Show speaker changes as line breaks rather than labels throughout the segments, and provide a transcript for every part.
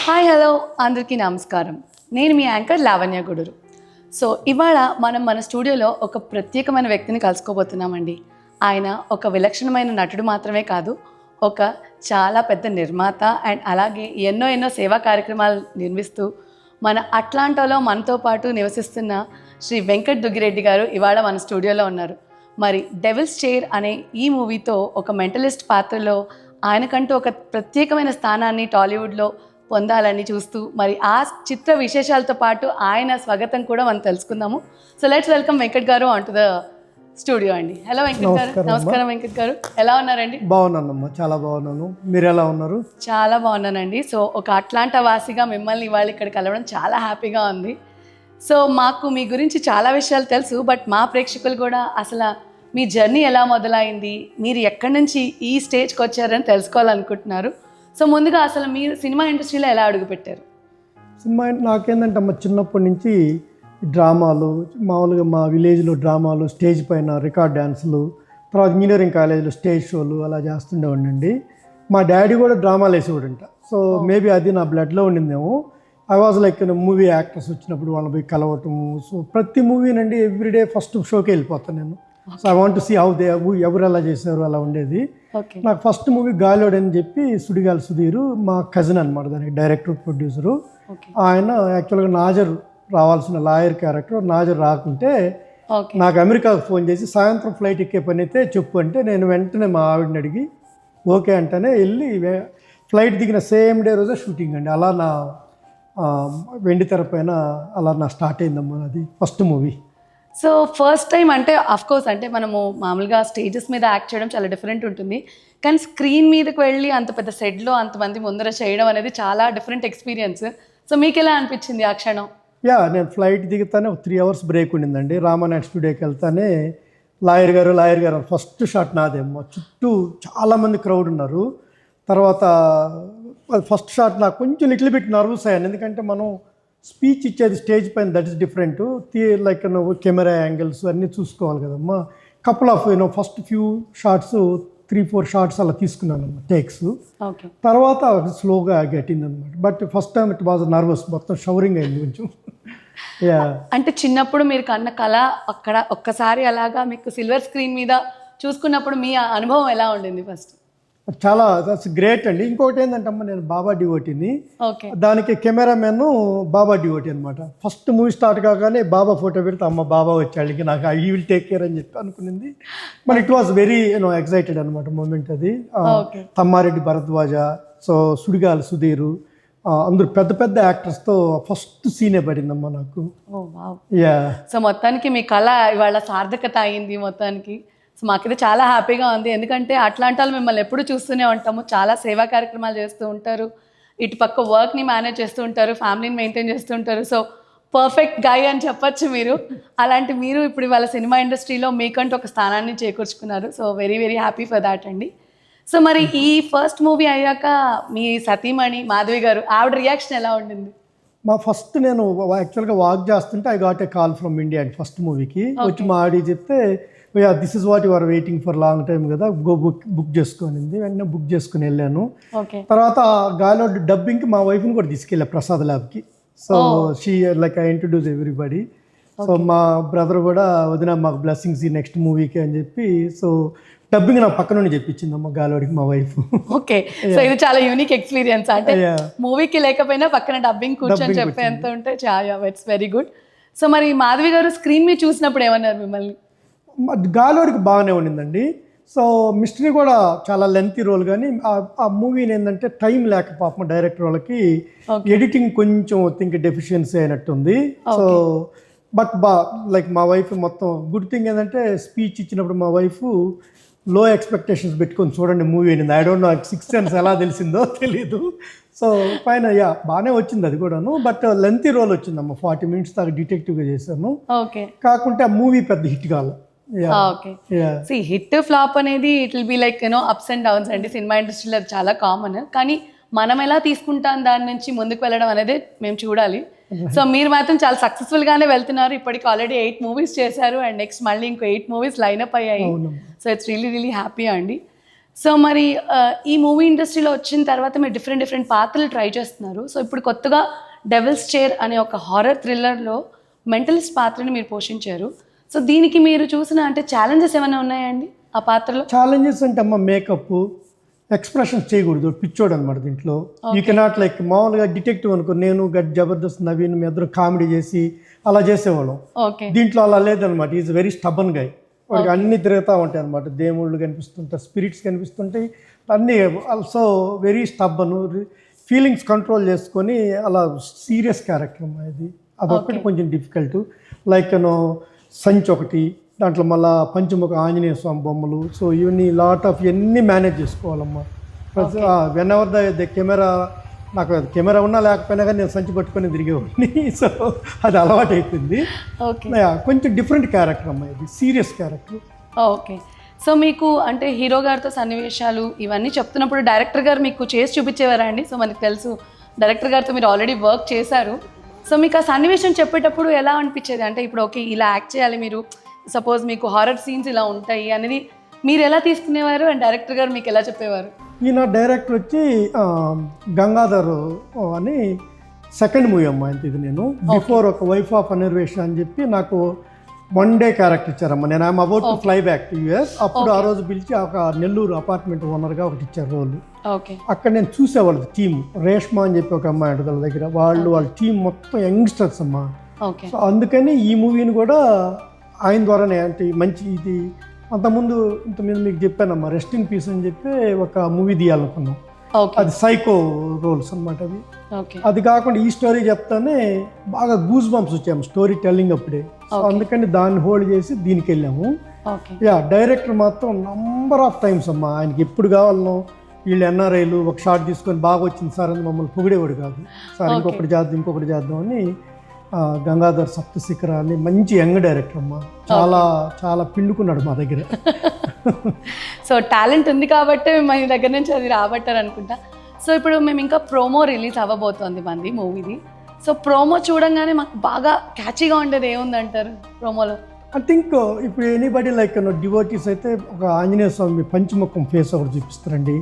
Hi hello అందరికీ నమస్కారం. నేను మీ యాంకర్ లావణ్య గుడూరు. సో ఇవాళ మనం మన స్టూడియోలో ఒక ప్రత్యేకమైన వ్యక్తిని కలుసుకోబోతున్నామండి. ఆయన ఒక విలక్షణమైన నటుడు మాత్రమే కాదు, ఒక చాలా పెద్ద నిర్మాత అండ్ అలాగే ఎన్నో సేవా కార్యక్రమాలు నిర్మిస్తూ మన అట్లాంటాలో మనతో పాటు నివసిస్తున్న శ్రీ వెంకట్ దుగ్గిరెడ్డి గారు ఇవాళ మన స్టూడియోలో ఉన్నారు. మరి డెవిల్స్ చైర్ అనే ఈ మూవీతో ఒక మెంటలిస్ట్ పాత్రలో ఆయనకంటూ ఒక ప్రత్యేకమైన స్థానాన్ని టాలీవుడ్లో పొందాలని చూస్తూ మరి ఆ చిత్ర విశేషాలతో పాటు ఆయన స్వాగతం కూడా మనం తెలుసుకుందాము. సో లెట్స్ వెల్కమ్ వెంకట్ గారు ఆన్ టు ద స్టూడియో అండి. హలో వెంకట్ గారు. నమస్కారం వెంకట్ గారు, ఎలా ఉన్నారండి?
బాగున్నానమ్మా, చాలా బాగున్నాను. మీరు ఎలా ఉన్నారు?
చాలా బాగున్నానండి. సో ఒక అట్లాంటా వాసిగా మిమ్మల్ని ఇవాళ ఇక్కడ కలవడం చాలా హ్యాపీగా ఉంది. సో మాకు మీ గురించి చాలా విషయాలు తెలుసు, బట్ మా ప్రేక్షకులు కూడా అసలు మీ జర్నీ ఎలా మొదలైంది, మీరు ఎక్కడి నుంచి ఈ స్టేజ్కి వచ్చారని తెలుసుకోవాలనుకుంటున్నారు. సో ముందుగా అసలు మీరు సినిమా ఇండస్ట్రీలో ఎలా అడుగుపెట్టారు?
సినిమా నాకేంటంటే అమ్మ చిన్నప్పటి నుంచి డ్రామాలు, మామూలుగా మా విలేజ్లో డ్రామాలు, స్టేజ్ పైన రికార్డ్ డ్యాన్సులు, తర్వాత ఇంజనీరింగ్ కాలేజీలో స్టేజ్ షోలు అలా చేస్తుండేవాడినండి. మా డాడీ కూడా డ్రామాలు వేసేవాడంట. సో మేబీ అది నా బ్లడ్లో ఉండిందేమో. I was like movie actors వచ్చినప్పుడు వాళ్ళని పోయి కలవటము. సో ప్రతి మూవీనండి ఎవ్రీడే ఫస్ట్ షోకి వెళ్ళిపోతాను నేను. So I want to see how they ఎవరు ఎలా చేశారు అలా ఉండేది. నాకు ఫస్ట్ మూవీ గాలోడ్ అని చెప్పి సుడిగాలి సుధీర్ మా కజిన్ అనమాట, దానికి డైరెక్టర్ ప్రొడ్యూసరు. ఆయన యాక్చువల్గా నాజర్ రావాల్సిన లాయర్ క్యారెక్టర్, నాజర్ రాకుంటే నాకు అమెరికాకు ఫోన్ చేసి సాయంత్రం ఫ్లైట్ ఎక్కే పని అయితే చెప్పు అంటే నేను వెంటనే మా ఆవిడని అడిగి ఓకే అంటేనే వెళ్ళి ఫ్లైట్ దిగిన సేమ్ డే రోజే షూటింగ్ అండి. అలా నా వెండి తెర పైన అలా నా స్టార్ట్ అయిందమ్మా అది first movie.
So first time అంటే అఫ్కోర్స్ అంటే మనము మామూలుగా స్టేజెస్ మీద యాక్ట్ చేయడం చాలా డిఫరెంట్ ఉంటుంది, కానీ స్క్రీన్ మీదకి వెళ్ళి అంత పెద్ద సెట్లో అంతమంది ముందర చేయడం అనేది చాలా డిఫరెంట్ ఎక్స్పీరియన్స్. సో మీకు ఎలా అనిపించింది ఆ క్షణం?
నేను ఫ్లైట్ దిగుతానే 3 hours బ్రేక్ ఉండిందండి. రామానాయుడు స్టూడియోకి వెళ్తానే లాయర్ గారు ఫస్ట్ షాట్ నాదేమో. చుట్టూ చాలామంది క్రౌడ్ ఉన్నారు. తర్వాత ఫస్ట్ షాట్ నాకు కొంచెం లిటిల్ బిట్ నర్వస్ అయ్యాను, ఎందుకంటే మనం స్పీచ్ ఇచ్చేది స్టేజ్ పైన, దట్ ఈస్ డిఫరెంట్. లైక్ నువ్వు కెమెరా యాంగిల్స్ అన్నీ చూసుకోవాలి కదమ్మా. Couple of first few shots 3-4 shots అలా తీసుకున్నాను టేక్స్. తర్వాత స్లోగా గెట్టింది అనమాట. But first time it was nervous, మొత్తం షవరింగ్ అయింది కొంచెం.
అంటే చిన్నప్పుడు మీరు కన్న కళ అక్కడ ఒక్కసారి అలాగా మీకు సిల్వర్ స్క్రీన్ మీద చూసుకున్నప్పుడు మీ అనుభవం ఎలా ఉండింది? ఫస్ట్
చాలా దట్స్ గ్రేట్ అండి. ఇంకోటి ఏంటంటే అమ్మ, నేను బాబా డివోటీని, దానికి కెమెరామెన్ బాబా డివోటీ అనమాట. ఫస్ట్ మూవీ స్టార్ట్ కాగానే బాబా ఫోటో పెడితే అమ్మ బాబా వచ్చాడు, నాకు ఐ విల్ టేక్ కేర్ అని చెప్పి అనుకునింది. But it was very excited అనమాట మూమెంట్ అది. తమ్మారెడ్డి భరద్వాజ, సో సుడిగాలి సుధీరు, అందరూ పెద్ద పెద్ద యాక్టర్స్తో ఫస్ట్ సీనే పడిందమ్మా నాకు.
సో మొత్తానికి మీ కళ ఇవాళ సార్థకత అయింది మొత్తానికి. సో మాకైతే చాలా హ్యాపీగా ఉంది, ఎందుకంటే అట్లాంటి మిమ్మల్ని ఎప్పుడు చూస్తూనే ఉంటాము. చాలా సేవా కార్యక్రమాలు చేస్తూ ఉంటారు, ఇటుపక్క వర్క్ని మేనేజ్ చేస్తూ ఉంటారు, ఫ్యామిలీని మెయింటైన్ చేస్తూ ఉంటారు. సో పర్ఫెక్ట్ గై అని చెప్పచ్చు మీరు. అలాంటి మీరు ఇప్పుడు ఇవాళ సినిమా ఇండస్ట్రీలో మీకంటూ ఒక స్థానాన్ని చేకూర్చుకున్నారు. So very happy for that అండి. సో మరి ఈ ఫస్ట్ మూవీ అయ్యాక మీ సతీమణి మాధవి గారు, ఆవిడ రియాక్షన్ ఎలా ఉండింది?
మా ఫస్ట్ నేను యాక్చువల్గా వాక్ చేస్తుంటే I got a call from India and first మూవీకి వచ్చి మా ఆడి చెప్తే this is what you are waiting for long time కదా, గో బుక్ చేసుకునింది. వెంటనే బుక్ చేసుకుని వెళ్ళాను. తర్వాత గాలో డబ్బింగ్కి మా వైఫ్ని కూడా తీసుకెళ్ళా ప్రసాద్ ల్యాబ్కి. So she like I introduce everybody. So మా బ్రదర్ కూడా వదిన మాకు బ్లెస్సింగ్స్ ఈ నెక్స్ట్ మూవీకి అని చెప్పి, సో డబ్బింగ్ నా పక్క నుండి చెప్పించింది అమ్మ గాలోడికి మా వైఫ్.
ఓకే, సో ఇది చాలా యూనిక్ ఎక్స్పీరియన్స్. అంటే మూవీకి లేకపోయినా పక్కన డబ్బింగ్ కూర్చొని చెప్పేంత ఉంటే చాలా ఇట్స్ వెరీ గుడ్. సో మరి మాధవి గారు స్క్రీన్ మీద చూసినప్పుడు ఏమన్నారు మిమ్మల్ని?
గాలోడికి బాగానే ఉండిందండి. సో మిస్టరీ కూడా చాలా లెంతీ రోల్, కానీ ఆ మూవీని ఏంటంటే టైం లేక పాపం డైరెక్టర్ వాళ్ళకి ఎడిటింగ్ కొంచెం థింక్ డెఫిషియన్సీ అయినట్టుంది. సో బట్ లైక్ మా వైఫ్ మొత్తం గుడ్ థింగ్ ఏంటంటే స్పీచ్ ఇచ్చినప్పుడు మా వైఫ్ లో ఎక్స్పెక్టేషన్స్ పెట్టుకొని చూడండి మూవీ అయింది. ఐ డోంట్ నో 6 cents ఎలా తెలిసిందో తెలీదు. సో పైన బాగానే వచ్చింది అది కూడాను. బట్ లెంతీ రోల్ వచ్చిందమ్మ, 40 minutes దాకా డిటెక్టివ్గా చేశాను. కాకుంటే ఆ మూవీ పెద్ద హిట్ కావాలి.
హిట్ ఫ్లాప్ అనేది it will be like ups and downs అండి. సినిమా ఇండస్ట్రీలో అది చాలా కామన్, కానీ మనం ఎలా తీసుకుంటాం దాని నుంచి ముందుకు వెళ్ళడం అనేది మేము చూడాలి. సో మీరు మాత్రం చాలా సక్సెస్ఫుల్గానే వెళ్తున్నారు. ఇప్పటికి ఆల్రెడీ 8 movies చేశారు అండ్ నెక్స్ట్ మళ్ళీ ఇంకో 8 movies లైనప్ అయ్యాయి. సో ఇట్స్ రియలీ హ్యాపీ అండి. సో మరి ఈ మూవీ ఇండస్ట్రీలో వచ్చిన తర్వాత మీరు డిఫరెంట్ పాత్రలు ట్రై చేస్తున్నారు. సో ఇప్పుడు కొత్తగా డెవిల్స్ చైర్ అనే ఒక హారర్ థ్రిల్లర్లో మెంటలిస్ట్ పాత్రని మీరు పోషించారు. సో దీనికి మీరు చూసిన అంటే ఛాలెంజెస్ ఏమైనా ఉన్నాయండి ఆ పాత్రలో?
ఛాలెంజెస్ అంటే అమ్మ మేకప్, ఎక్స్ప్రెషన్స్ చేయకూడదు, పిచ్చోడు అనమాట దీంట్లో. యూ కెనాట్ లైక్ మామూలుగా డిటెక్టివ్ అనుకో, నేను జబర్దస్త్ నవీన్ మీ అందరూ కామెడీ చేసి అలా చేసేవాళ్ళం. దీంట్లో అలా లేదనమాట. ఈజ్ వెరీ స్టబన్ గై. వాడికి అన్నీ తిరుగుతూ ఉంటాయి అనమాట. దేవుళ్ళు కనిపిస్తుంటాయి, స్పిరిట్స్ కనిపిస్తుంటాయి, అన్నీ. Also very stubborn, feelings control చేసుకొని అలా సీరియస్ క్యారెక్టర్ అమ్మా ఇది. అదొక్కటి కొంచెం డిఫికల్ట్. లైక్ సంచి ఒకటి, దాంట్లో మళ్ళీ పంచముఖ ఆంజనేయ స్వామి బొమ్మలు. సో ఇవన్నీ లాట్ ఆఫ్ ఇవన్నీ మేనేజ్ చేసుకోవాలమ్మా. వెన్ ఎవర్ ద కెమెరా, నాకు అది కెమెరా ఉన్నా లేకపోయినా కానీ నేను సంచి పట్టుకొని తిరిగేవాడిని. సో అది అలవాటు అయిపోయింది. కొంచెం డిఫరెంట్ క్యారెక్టర్ అమ్మా ఇది, సీరియస్ క్యారెక్టర్.
ఓకే. సో మీకు అంటే హీరో గారితో సన్నివేశాలు ఇవన్నీ చెప్తున్నప్పుడు డైరెక్టర్ గారు మీకు చేసి చూపించేవారా అండి? సో మనకు తెలుసు డైరెక్టర్ గారితో మీరు ఆల్రెడీ వర్క్ చేశారు. సో మీకు ఆ సన్నివేశం చెప్పేటప్పుడు ఎలా అనిపించేది? అంటే ఇప్పుడు ఓకే ఇలా యాక్ట్ చేయాలి మీరు, సపోజ్ మీకు హారర్ సీన్స్ ఇలా ఉంటాయి అనేది మీరు ఎలా తీసుకునేవారు అండ్ డైరెక్టర్ గారు మీకు ఎలా చెప్పేవారు?
ఈయన డైరెక్టర్ వచ్చి గంగాధర్ అని సెకండ్ మూవీ అమ్మా ఇది. నేను బిఫోర్ ఒక వైఫ్ ఆఫ్ అనిర్వేష అని చెప్పి నాకు 1 day క్యారెక్టర్ ఇచ్చారమ్మా. నేను I'm about to fly back to US. అప్పుడు ఆ రోజు పిలిచి ఒక నెల్లూరు అపార్ట్మెంట్ ఓనర్గా ఒకటి ఇచ్చారు రోల్. అక్కడ నేను చూసేవాళ్ళు టీమ్, రేష్మా అని చెప్పి ఒక అమ్మాయి అంట వాళ్ళ దగ్గర. వాళ్ళ టీం మొత్తం యంగ్స్టర్స్ అమ్మా. సో అందుకని ఈ మూవీని కూడా ఆయన ద్వారానే అంటే మంచి ఇది. అంతకుముందు ఇంతకుముందు మీకు చెప్పానమ్మా, రెస్ట్ ఇన్ పీస్ అని చెప్పి ఒక మూవీ తీయాలనుకున్నాం. అది సైకో రోల్స్ అనమాట అవి. అది కాకుండా ఈ స్టోరీ చెప్తానే బాగా గూస్ బంప్స్ వచ్చాము స్టోరీ టెల్లింగ్ అప్పుడే. సో అందుకని దాన్ని హోల్డ్ చేసి దీనికి వెళ్ళాము. డైరెక్టర్ మాత్రం నంబర్ ఆఫ్ టైమ్స్ అమ్మా, ఆయనకి ఎప్పుడు కావాలనో వీళ్ళు ఎన్ఆర్ఐలు ఒక షాట్ తీసుకొని బాగా వచ్చింది సార్ అని మమ్మల్ని పొగిడేవాడు కాదు. సార్ ఇంకొకటి చేద్దాం అని. గంగాధర్ సప్తశిఖర అని మంచి యంగ్ డైరెక్టర్ అమ్మా, చాలా చాలా పిండుకున్నాడు మా దగ్గర.
సో టాలెంట్ ఉంది కాబట్టి మన దగ్గర నుంచి అది రాబట్టారు అనుకుంటా. సో ఇప్పుడు మేము ఇంకా ప్రోమో రిలీజ్ అవ్వబోతోంది మంది మూవీది. సో ప్రోమో చూడంగానే మాకు బాగా క్యాచీగా ఉండేది ఏముందంటారు ప్రోమోలో?
ఐ థింక్ ఇప్పుడు ఎనీబడి లైక్ డివోటీస్ అయితే ఒక ఆంజనేయ స్వామి పంచముఖం ఫేస్ ఒకటి చూపిస్తారండి.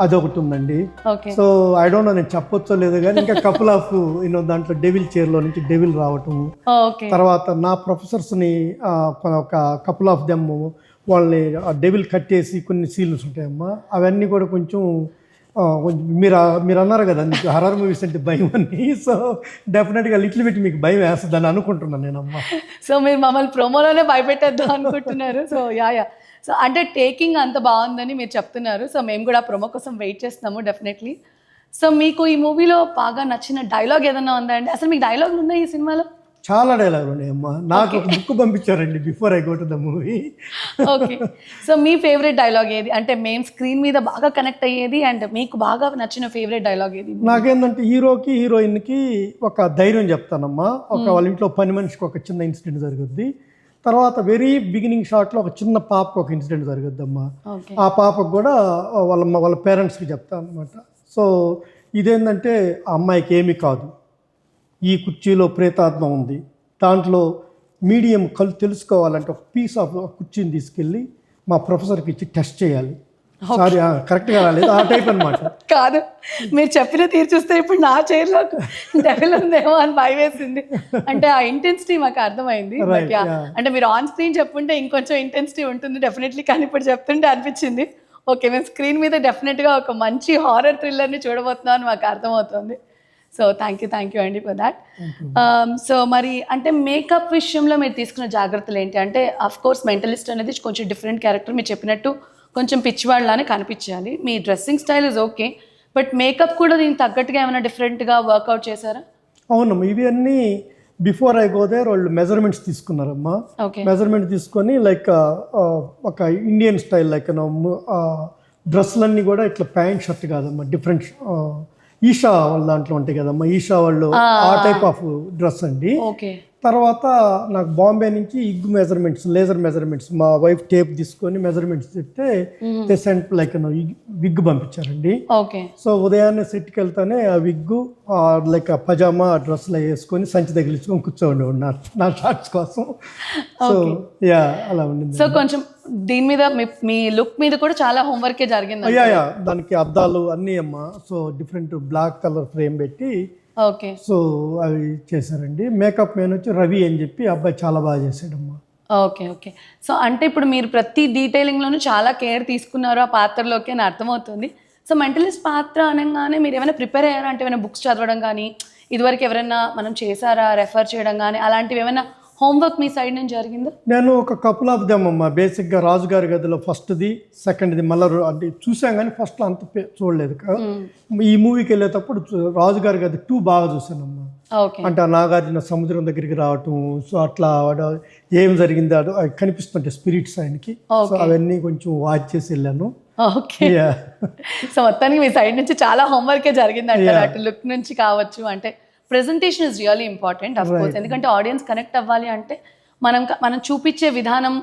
అదొకటి ఉందండి. సో ఐ డోంట్ నో నేను చెప్పొచ్చో లేదో కానీ ఇంకా కపుల్ ఆఫ్ దాంట్లో డెవిల్ చైర్ లో నుంచి డెవిల్ రావటం, తర్వాత నా ప్రొఫెసర్స్ ని ఒక కపుల్ ఆఫ్ దెమ్ వాళ్ళని డెవిల్ కట్టేసి కొన్ని సీన్స్ ఉంటాయమ్మా. అవన్నీ కూడా కొంచెం మీరు అన్నారు కదా మీకు హర్రర్ మూవీస్ అంటే భయం అని. సో డెఫినెట్గా లిటిల్ బిట్ మీకు భయం వేస్తుందని అనుకుంటున్నాను నేనమ్మా.
సో మీరు మమ్మల్ని ప్రోమోలోనే భయపెట్టేద్దాం అనుకుంటున్నారు. సో సో అంటే టేకింగ్ అంత బాగుందని మీరు చెప్తున్నారు. సో మేము కూడా ప్రోమో కోసం వెయిట్ చేస్తున్నాము డెఫినెట్లీ. సో మీకు ఈ మూవీలో బాగా నచ్చిన డైలాగ్ ఏదైనా ఉందా అండి? అసలు మీకు డైలాగులు ఉన్నాయి ఈ సినిమాలో?
చాలా డైలాగులు ఉన్నాయమ్మా. నాకు ఒక బుక్ పంపించారండి before I go to the movie.
Okay. So me favourite dialogue ఏది? అంటే మేము స్క్రీన్ మీద బాగా కనెక్ట్ అయ్యేది అండ్ మీకు బాగా నచ్చిన ఫేవరెట్ డైలాగ్ ఏది?
నాకేంటంటే హీరోకి హీరోయిన్కి ఒక ధైర్యం చెప్తానమ్మా. వాళ్ళ ఇంట్లో పని మనిషికి ఒక చిన్న ఇన్సిడెంట్ జరుగుద్ది. తర్వాత వెరీ బిగినింగ్ షాట్లో ఒక చిన్న పాపకు ఒక ఇన్సిడెంట్ జరుగుద్దమ్మా. ఆ పాపకు కూడా వాళ్ళ పేరెంట్స్కి చెప్తాను అనమాట. సో ఇదేంటంటే ఆ అమ్మాయికి ఏమీ కాదు, ఈ కుర్చీలో ప్రేతాత్మ ఉంది, దాంట్లో మీడియం కళ్ళు తెలుసుకోవాలంటే ఒక పీస్ ఆఫ్ కుర్చీని తీసుకెళ్ళి మా ప్రొఫెసర్కి ఇచ్చి టెస్ట్ చేయాలి. సారీ కరెక్ట్గా రాలేదు, ఆ టైప్ అనమాట.
కాదు, మీరు చెప్పిన తీరు చూస్తే ఇప్పుడు నా చైర్లో డెవిల్ ఉందేమో అని భయం వేసింది. అంటే ఆ ఇంటెన్సిటీ మాకు అర్థమైంది. అంటే మీరు ఆన్ స్క్రీన్ చెప్పుంటే ఇంకొంచెం ఇంటెన్సిటీ ఉంటుంది డెఫినెట్లీ, కానీ ఇప్పుడు చెప్తుంటే అనిపించింది ఓకే మేము స్క్రీన్ మీద డెఫినెట్గా ఒక మంచి హారర్ థ్రిల్లర్ని చూడబోతున్నాం అని మాకు అర్థమవుతుంది. సో థ్యాంక్ యూ అండి ఫర్ దాట్. సో మరి అంటే మేకప్ విషయంలో మీరు తీసుకున్న జాగ్రత్తలు ఏంటి? అంటే అఫ్ కోర్స్ మెంటలిస్ట్ అనేది కొంచెం డిఫరెంట్ క్యారెక్టర్, మీరు చెప్పినట్టు కొంచెం పిచ్చివాళ్ళలానే కనిపించాలి. మీ dressing style is okay, but makeup కూడా దీనికి తగ్గట్టుగా ఏమైనా డిఫరెంట్గా వర్కౌట్ చేశారా?
అవునమ్మా, ఇవి అన్నీ బిఫోర్ ఐ గో దేర్ వాళ్ళు మెజర్మెంట్స్ తీసుకున్నారమ్మా. మెజర్మెంట్ తీసుకొని లైక్ ఒక ఇండియన్ స్టైల్ లైక్ డ్రెస్సులన్నీ కూడా ఇట్లా ప్యాంట్ షర్ట్ కాదమ్మా, డిఫరెంట్ ఈషా వాళ్ళ దాంట్లో ఉంటాయి కదమ్మా, ఈషా వాళ్ళు ఆ టైప్ ఆఫ్ డ్రెస్ అండి. తర్వాత నాకు బాంబే నుంచి ఇగ్ మెజర్మెంట్స్, లేజర్ మెజర్మెంట్స్, మా వైఫ్ టేప్ తీసుకొని మెజర్మెంట్స్ చెప్తే సెంట్ లైక్ విగ్ పంపించారండి. సో ఉదయాన్నే సెట్కి వెళ్తానే ఆ విగ్ లైక్ పజామా డ్రెస్లో వేసుకొని సంచి తగిలించుకొని కూర్చోండి నా షార్ట్స్ కోసం. సో యా అలా ఉండింది.
సో కొంచెం దీని మీద మీ లుక్ మీద కూడా చాలా హోంవర్కే జరిగింది.
అయ్యా దానికి అద్దాలు అన్నీ అమ్మా. So different black colour frame పెట్టి
ఓకే.
సో అవి చేశారండి. మేకప్ మ్యాన్ వచ్చి రవి అని చెప్పి అబ్బాయి చాలా బాగా చేశాడమ్మా.
Okay okay. సో అంటే ఇప్పుడు మీరు ప్రతి డీటెయిలింగ్లోనూ చాలా కేర్ తీసుకున్నారు ఆ పాత్రలోకి అని అర్థమవుతుంది. సో మెంటలిస్ట్ పాత్ర అనగానే మీరు ఏమైనా ప్రిపేర్ అయ్యారా? అంటే ఏమైనా బుక్స్ చదవడం కానీ, ఇదివరకు ఎవరైనా మనం చేశారా రెఫర్ చేయడం కానీ, అలాంటివి ఏమైనా హోంవర్క్ మీ సైడ్ నుంచి జరిగిందా?
నేను ఒక కపుల్ ఆఫ్ దమ్ అమ్మా. బేసిక్గా రాజుగారి గదిలో ఫస్ట్ది, సెకండ్ది మళ్ళీ అంటే చూసాం కానీ ఫస్ట్లో అంత చూడలేదు. ఈ మూవీకి వెళ్ళేటప్పుడు రాజుగారి గది 2 బాగా చూసానమ్మా. అంటే ఆ నాగార్జున సముద్రం దగ్గరికి రావటం, సో అట్లా ఏం జరిగింది అవి కనిపిస్తుంటాయి స్పిరిట్స్ ఆయనకి. సో అవన్నీ కొంచెం వాచ్ చేసి వెళ్ళాను.
ఓకే. సో మొత్తానికి మీ సైడ్ నుంచి చాలా హోంవర్కే జరిగింది అంటారు. అటు లుక్ నుంచి కావచ్చు, అంటే presentation is really important of course. ఎందుకంటే ఆడియన్స్ కనెక్ట్ అవ్వాలి అంటే మనం చూపించే విధానం,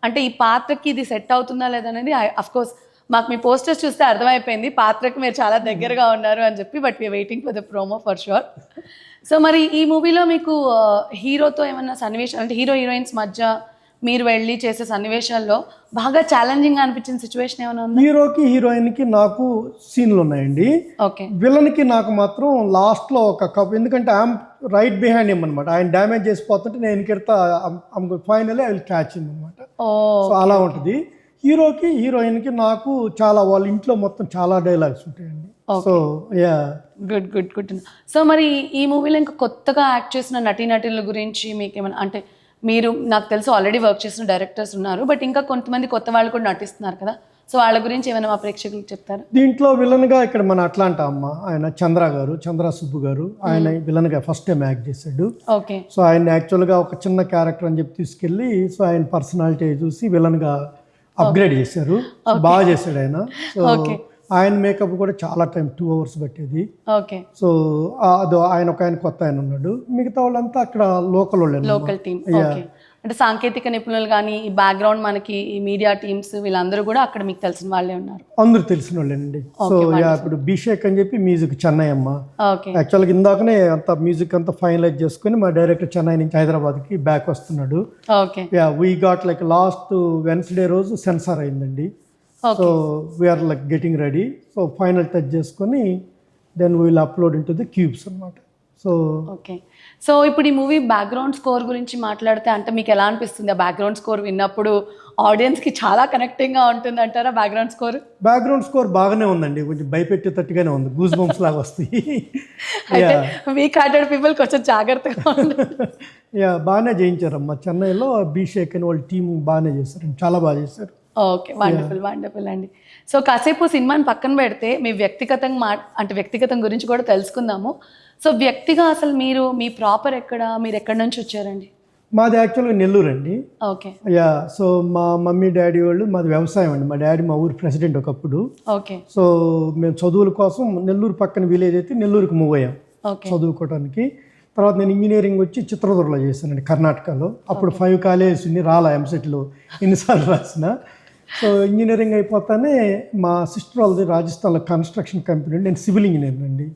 అంటే ఈ పాత్రకి ఇది సెట్ అవుతుందా లేదనేది అఫ్ కోర్స్ మాకు మీ పోస్టర్స్ చూస్తే అర్థమైపోయింది పాత్రకి మీరు చాలా దగ్గరగా ఉన్నారు అని చెప్పి. But we are waiting for the promo for sure. So మరి ఈ మూవీలో మీకు హీరోతో ఏమన్నా సన్నివేశాలు, అంటే హీరో హీరోయిన్స్ మధ్య మీరు వెళ్ళి చేసే సన్నివేశాల్లో బాగా ఛాలెంజింగ్ అనిపించిన సిచ్యువేషన్ ఏమైనా ఉందా?
హీరోకి హీరోయిన్కి నాకు సీన్లు ఉన్నాయండి.
ఓకే.
విలన్కి నాకు మాత్రం లాస్ట్లో ఒక కప్, ఎందుకంటే ఐఎమ్ రైట్ బిహైండ్ హిమ్ అనమాట. ఆయన డ్యామేజ్ చేసిపోతుంటే నేను కెడతా finally I will catch him అనమాట. సో అలా ఉంటుంది. హీరోకి హీరోయిన్కి నాకు చాలా, వాళ్ళ ఇంట్లో మొత్తం చాలా డైలాగ్స్ ఉంటాయండి. So yeah
good good good. So మరి ఈ మూవీలో ఇంకా కొత్తగా యాక్ట్ చేసిన నటీనటుల గురించి మీకు ఏమైనా, అంటే మీరు నాకు తెలుసు ఆల్రెడీ వర్క్ చేసిన డైరెక్టర్స్ ఉన్నారు, బట్ ఇంకా కొంతమంది కొత్త వాళ్ళు కూడా నటిస్తున్నారు కదా, సో వాళ్ళ గురించి ఏమైనా మా ప్రేక్షకులకు చెప్తారా?
దీంట్లో విలన్గా ఇక్కడ మన అట్లాంటా అమ్మ ఆయన చంద్ర సుబ్బు గారు, ఆయన విలన్గా ఫస్ట్ టైం యాక్ట్ చేశాడు.
ఓకే.
సో ఆయన యాక్చువల్గా ఒక చిన్న క్యారెక్టర్ అని చెప్పి తీసుకెళ్ళి, సో ఆయన పర్సనాలిటీ చూసి విలన్గా అప్గ్రేడ్ చేశారు. బాగా చేశాడు ఆయన. సో ఆయన మేకప్ కూడా చాలా టైం 2 hours పట్టేది.
ఓకే.
సో అదో ఆయన కొత్త ఆయన ఉన్నాడు. మిగతా వాళ్ళంతా అక్కడ లోకల్
టీమ్. ఓకే. అంటే సాంకేతిక నిపుణులు కానీ, ఈ బ్యాక్గ్రౌండ్ మనకి ఈ మీడియా టీమ్స్ వీళ్ళందరూ కూడా అక్కడ మీకు తెలిసిన వాళ్ళే ఉన్నారు?
అందరూ తెలిసిన వాళ్ళేనండి. సో ఇప్పుడు బిషేక్ అని చెప్పి మ్యూజిక్ చెన్నై అమ్మ. యాక్చువల్గా ఇందాకనే అంత మ్యూజిక్ అంతా ఫైనలైజ్ చేసుకుని మా డైరెక్టర్ చెన్నై నుంచి హైదరాబాద్కి బ్యాక్ వస్తున్నాడు.
Okay.
We got like last Wednesday రోజు సెన్సార్ అయిందండి. So we're like getting ready. So final touch చేసుకొని then we will upload in to the Qubes అనమాట. So
okay. సో ఇప్పుడు ఈ మూవీ బ్యాక్గ్రౌండ్ స్కోర్ గురించి మాట్లాడితే, అంటే మీకు ఎలా అనిపిస్తుంది? ఆ బ్యాక్గ్రౌండ్ స్కోర్ విన్నప్పుడు ఆడియన్స్కి చాలా కనెక్టింగ్గా ఉంటుంది అంటారా? బ్యాక్గ్రౌండ్ స్కోర్ బాగానే ఉందండి. కొంచెం భయపెట్టేటట్టుగానే ఉంది. గూస్ బంప్స్ లాగా వస్తాయి. అయితే వీక్ హార్టెడ్ పీపుల్ కొంచెం జాగ్రత్తగా
బాగానే చేయించారమ్మా. చెన్నైలో బిషేక్ అని వాళ్ళ టీం బాగానే చేశారు, చాలా బాగా చేశారు.
ఓకే. వండర్ఫుల్ అండి. సో కాసేపు సినిమాని పక్కన పెడితే మీ వ్యక్తిగతం గురించి కూడా తెలుసుకుందాము. సో వ్యక్తిగా అసలు మీ ప్రాపర్ ఎక్కడ, మీరు ఎక్కడి నుంచి వచ్చారండి?
మాది యాక్చువల్గా నెల్లూరు అండి.
ఓకే.
సో మా మమ్మీ డాడీ వాళ్ళు, మాది వ్యవసాయం అండి. మా డాడీ మా ఊరు ప్రెసిడెంట్ ఒకప్పుడు.
ఓకే.
సో మేము చదువుల కోసం నెల్లూరు పక్కన విలేజ్ అయితే నెల్లూరుకి మూవ్ అయ్యాం చదువుకోవడానికి. తర్వాత నేను ఇంజనీరింగ్ వచ్చి చిత్రదుర్గలో చేశానండి, కర్ణాటకలో. అప్పుడు 5 కాలేజెస్ ఉంది, రాలా ఎంసెట్లో ఎన్నిసార్లు రాసిన. సో ఇంజనీరింగ్ అయిపోతానే మా సిస్టర్ వాళ్ళది రాజస్థాన్లో కన్స్ట్రక్షన్ కంపెనీ, నేను సివిల్ ఇంజనీర్ అండి.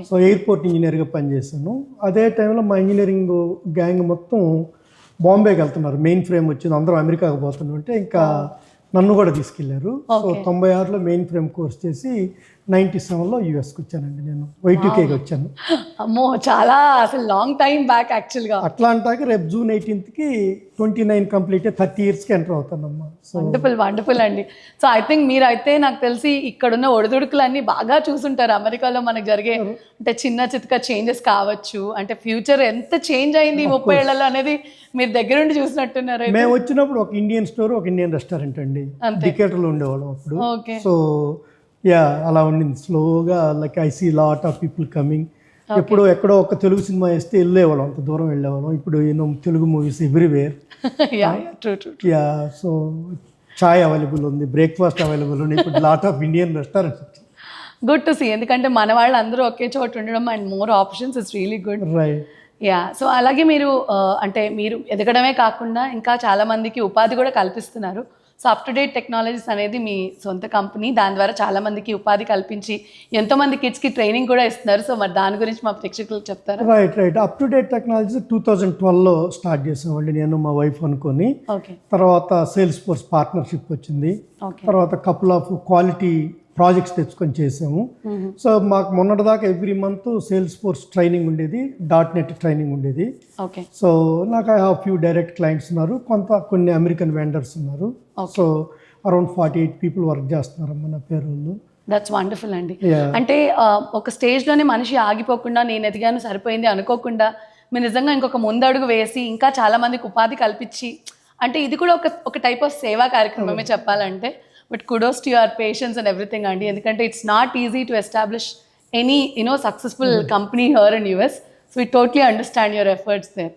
సో ఎయిర్పోర్ట్ ఇంజనీర్గా పనిచేశాను. అదే టైంలో మా ఇంజనీరింగ్ గ్యాంగ్ మొత్తం బాంబేకి వెళ్తున్నారు. మెయిన్ ఫ్రేమ్ వచ్చింది, అందరూ అమెరికాకు పోతుంటే ఇంకా నన్ను కూడా తీసుకెళ్లారు. సో 96లో మెయిన్ ఫ్రేమ్ కోర్స్ చేసి 97లో యూఎస్కి వచ్చానండి. నేను Y2Kకి వచ్చాను.
అమ్మో, చాలా అసలు లాంగ్ టైం బ్యాక్ యాక్చువల్గా.
అట్లాంటాకి రేపు June 18కి 29 కంప్లీట్ 30 yearsకి ఎంటర్ అవుతానమ్మా.
వండర్ఫుల్ అండి. సో ఐ థింక్ మీరైతే నాకు తెలిసి ఇక్కడున్న ఒడిదుడుకులన్నీ బాగా చూసుంటారు. అమెరికాలో మనకు జరిగే అంటే చిన్న చితక చేంజెస్ కావచ్చు, అంటే ఫ్యూచర్ ఎంత చేంజ్ అయింది 30 ఏళ్లలో అనేది మీరు దగ్గరుండి చూసినట్టున్నారు.
మేము వచ్చినప్పుడు ఒక ఇండియన్ స్టోర్, ఒక ఇండియన్ రెస్టారెంట్ అండి, డికేటర్లో ఉండేవాళ్ళం అప్పుడు. సో అలా ఉండింది. స్లోగా like I see lot of people coming. ఎక్కడో ఒక తెలుగు సినిమా వేస్తే వెళ్ళేవాళ్ళం, అంత దూరం వెళ్ళేవాళ్ళం. ఇప్పుడు తెలుగు మూవీస్ ఎవ్రీవేర్. సో చాయ్ అవైలబుల్ ఉంది, బ్రేక్ఫాస్ట్ అవైలబుల్ ఉంది. ఇప్పుడు lot of Indian restaurants.
Good to see. ఎందుకంటే మన వాళ్ళు అందరూ ఒకే చోట ఉండడం and more options is really good.
Right.
So అలాగే మీరు అంటే మీరు ఎదగడమే కాకుండా ఇంకా చాలా మందికి ఉపాధి కూడా కల్పిస్తున్నారు. So up to date technologies అనేది మీ సొంత కంపెనీ, దాని ద్వారా చాలా మందికి ఉపాధి కల్పించి ఎంతోమంది కిడ్స్కి ట్రైనింగ్ కూడా ఇస్తున్నారు. సో మరి దాని గురించి మా ప్రేక్షకులకు చెప్తారా?
Right up to date technology 2012లో స్టార్ట్ చేసామండి, నేను మా వైఫ్ అనుకొని.
ఓకే
తర్వాత సేల్స్ ఫోర్స్ పార్ట్నర్షిప్ వచ్చింది.
ఓకే
తర్వాత కపుల్ ఆఫ్ క్వాలిటీ ప్రాజెక్ట్స్ తెచ్చుకొని చేసాము. సో మాకు మొన్నటిదాకా every month Salesforce training ఉండేది, .NET ట్రైనింగ్ ఉండేది.
ఓకే
సో నాకు I have few direct clients ఉన్నారు, కొన్ని అమెరికన్ వెండర్స్ ఉన్నారు. సో అరౌండ్ 48 పీపుల్ వర్క్ చేస్తున్నారు మన పేరోళ్ళు.
దట్స్ వండర్ఫుల్ అండి. అంటే ఒక స్టేజ్లోనే మనిషి ఆగిపోకుండా నేను ఎదిగాను సరిపోయింది అనుకోకుండా మీరు నిజంగా ఇంకొక ముందడుగు వేసి ఇంకా చాలా మందికి ఉపాధి కల్పించి, అంటే ఇది కూడా ఒక టైప్ ఆఫ్ సేవా కార్యక్రమమే చెప్పాలంటే. But kudos to your patience and everything అండి, ఎందుకంటే it's not easy to establish any successful company here in US. So we totally understand your efforts there.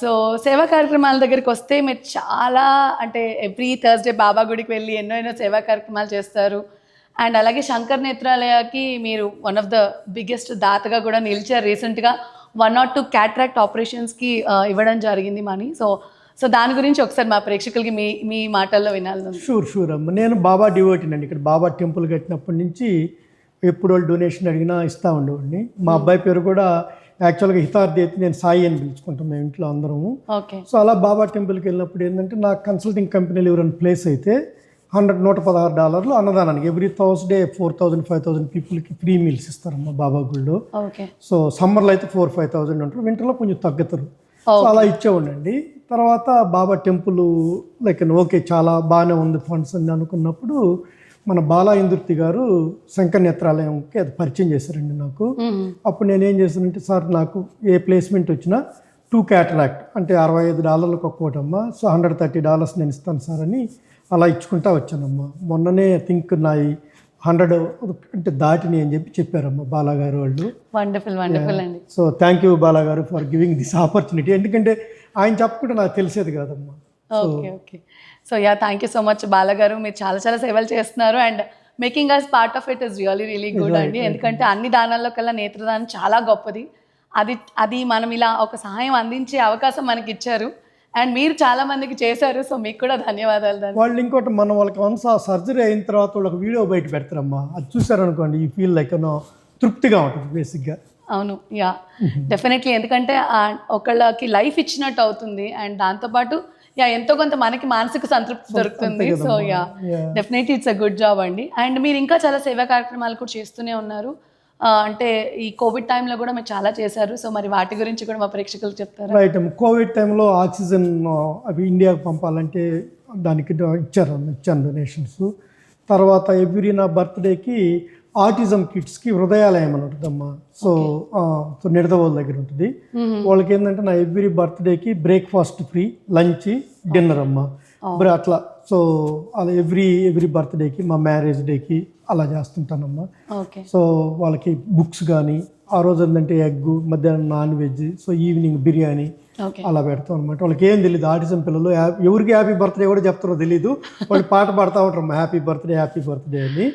So సేవా కార్యక్రమాల దగ్గరికి వస్తే మీరు చాలా, అంటే ఎవ్రీ థర్స్డే బాబా గుడికి వెళ్ళి ఎన్నో సేవా కార్యక్రమాలు చేస్తారు. అండ్ అలాగే శంకర్ నేత్రాలయకి మీరు వన్ ఆఫ్ ద బిగ్గెస్ట్ దాతగా కూడా నిలిచారు. రీసెంట్గా 1 or 2 క్యాట్రాక్ట్ ఆపరేషన్స్కి ఇవ్వడం జరిగింది మనీ. సో దాని గురించి ఒకసారి మా ప్రేక్షకులకి మీ మాటల్లో వినాలి.
షూర్ అమ్మ, నేను బాబా డివోటీని అండి. ఇక్కడ బాబా టెంపుల్ కట్టినప్పటి నుంచి ఎప్పుడు వాళ్ళు డొనేషన్ అడిగినా ఇస్తూ ఉండేవాడిని. మా అబ్బాయి పేరు కూడా యాక్చువల్గా హితార్థి అయితే నేను సాయి అని పిలుచుకుంటాం మేము ఇంట్లో అందరము.
ఓకే
సో అలా బాబా టెంపుల్కి వెళ్ళినప్పుడు ఏంటంటే నా కన్సల్టింగ్ కంపెనీలు ఎవరైనా ప్లేస్ అయితే $116 అన్నదానానికి ఎవ్రీ థర్స్డే 4,000 5,000 పీపుల్కి ఫ్రీ మీల్స్ ఇస్తారమ్మా బాబా గుళ్ళో.
ఓకే
సో సమ్మర్లో అయితే 4,000-5,000 ఉంటారు, వింటర్లో కొంచెం తగ్గుతారు. సో అలా ఇచ్చేవాడండి. తర్వాత బాబా టెంపుల్ ఓకే చాలా బాగానే ఉంది ఫండ్స్ అని అనుకున్నప్పుడు మన బాలా ఇందుర్తి గారు శంకర్ నేత్రాలయంకి అది పరిచయం చేశారండి నాకు. అప్పుడు నేనేం చేశానంటే, సార్ నాకు ఏ ప్లేస్మెంట్ వచ్చినా 2 క్యాటరాక్ట్ అంటే $65 ఒక్కోటమ్మా, సో $130 నేను ఇస్తాను సార్ అని అలా ఇచ్చుకుంటా వచ్చానమ్మా. మొన్ననే థింక్ నా 100 అంటే దాటిని అని చెప్పారమ్మా బాలా గారు వాళ్ళు.
వండర్ఫుల్ అండి.
సో థ్యాంక్ యూ బాలా గారు ఫర్ గివింగ్ దిస్ ఆపర్చునిటీ, ఎందుకంటే ఆయన చెప్పకుండా నాకు తెలిసేది కాదమ్మా.
Okay so thank you so much Bala గారు, మీరు చాలా సేవలు చేస్తున్నారు. And making us part of it is really good అండి. ఎందుకంటే అన్ని దానాల్లో కల్లా నేత్రదానం చాలా గొప్పది. అది మనం ఇలా ఒక సహాయం అందించే అవకాశం మనకి ఇచ్చారు అండ్ మీరు చాలా మందికి చేశారు. సో మీకు కూడా ధన్యవాదాలు.
వాళ్ళు ఇంకోటి మనం వాళ్ళకి వన్స్ ఆ సర్జరీ అయిన తర్వాత వాళ్ళకి వీడియో బయట పెడతారమ్మా, అది చూసారనుకోండి ఈ ఫీల్ లైక్ తృప్తిగా ఉంటుంది బేసిక్గా.
అవును డెఫినెట్లీ, ఎందుకంటే ఒకళ్ళకి లైఫ్ ఇచ్చినట్టు అవుతుంది అండ్ దాంతోపాటు ఎంతో కొంత మనకి మానసిక సంతృప్తి దొరుకుతుంది. So definitely it's a good job అండి. అండ్ మీరు ఇంకా చాలా సేవా కార్యక్రమాలు కూడా చేస్తూనే ఉన్నారు. అంటే ఈ కోవిడ్ టైంలో కూడా మీరు చాలా చేశారు. సో మరి వాటి గురించి కూడా మా ప్రేక్షకులకు చెప్తారా?
రైట్, కోవిడ్ టైంలో ఆక్సిజన్ అవి ఇండియాకు పంపాలంటే దానికి ఇచ్చాను డొనేషన్స్. తర్వాత ఎవ్రీ నా బర్త్డేకి ఆటిజం కిడ్స్కి హృదయాలయం అని ఉంటుందమ్మా. సో నిడదవోలు దగ్గర ఉంటుంది. వాళ్ళకి ఏంటంటే నా ఎవ్రీ బర్త్డేకి బ్రేక్ఫాస్ట్ ఫ్రీ, లంచ్, డిన్నర్ అమ్మా అట్లా. సో అలా ఎవ్రీ బర్త్డేకి, మా మ్యారేజ్ డేకి అలా చేస్తుంటానమ్మా. సో వాళ్ళకి బుక్స్ కానీ, ఆ రోజు ఏంటంటే ఎగ్, మధ్యాహ్నం non veg, so evening biryani అలా పెడతాం అనమాట. వాళ్ళకి ఏం తెలియదు, ఆటిజం పిల్లలు ఎవరికి హ్యాపీ బర్త్డే కూడా చెప్తారో తెలీదు, వాళ్ళు పాట పాడుతూ ఉంటారమ్మా హ్యాపీ బర్త్డే అని.